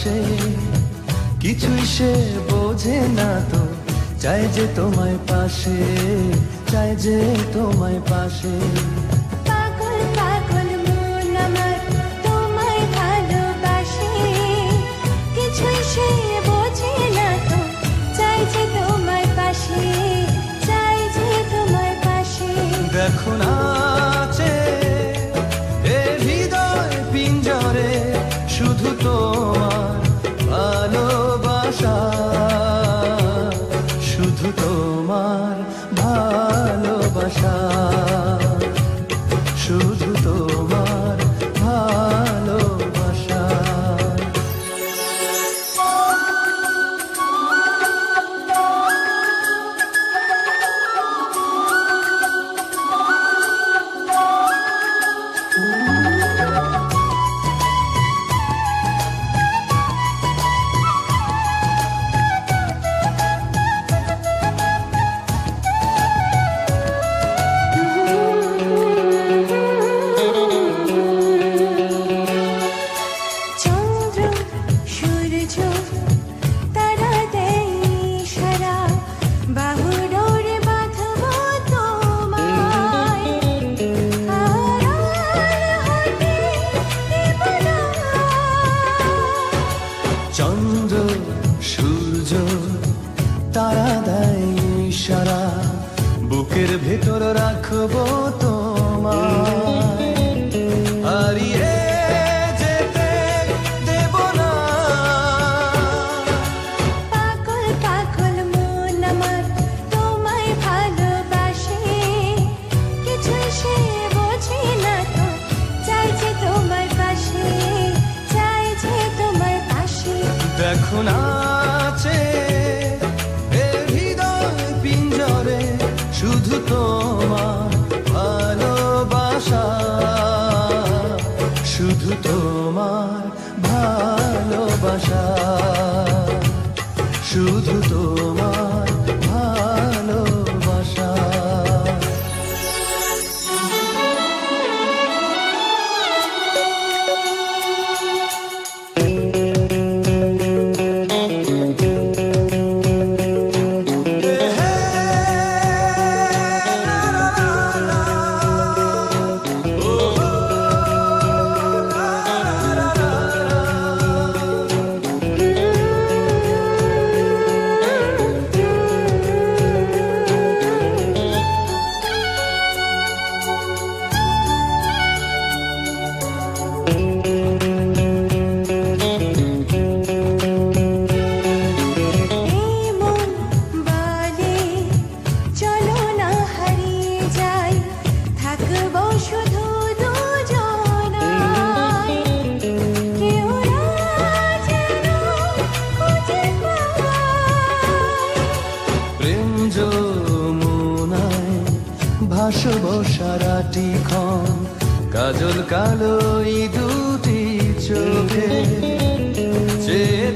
ভালোবাসে, কিছুই সে বোঝে না তো, চাই যে তোমায় পাশে, চাই যে তোমায় পাশে। পাগল পাগল মন আমার তোমায় ভালোবাসে, কিছুই সে বোঝে না তো, চাই যে তোমায় পাশে, চাই যে তোমায় পাশে। দেখো নাচে এ হৃদয় পিঞ্জরে, শুধু তোমার ভালোবাসা, শুধু তোমার ভালোবাসা, শুধু তোমার ভালোবাসা। চন্দ্র সূর্য তারা দেয় ইশারা, বাহুডোরে বাঁধব তোমায়, আড়াল হতে দেব না। চন্দ্র সূর্য তারা দেয় ইশারা, বুকের ভেতর রাখবো তোমায়, হারিয়ে যেতে দেব না। পাগল পাগল মন আমার তোমায় ভালোবাসে, কিছুই সে বোঝে না তো, চাই যে তোমায় পাশে, চাই যে তোমায় পাশে। দেখো নাচে এ হৃদয় পিঞ্জরে, শুধু তোমার ভালোবাসা, শুধু তোমার ভালোবাসা, শুধু তোমার ভালোবাসা। এই মন বলে চলো না হারিয়ে যাই, থাকবো শুধু দুজনায়, কেউ না যেন খুঁজে পায়। প্রেম যমুনায় ভাসব সারাটি ক্ষণ, কাজল কালো এই দুটি চোখে চেয়ে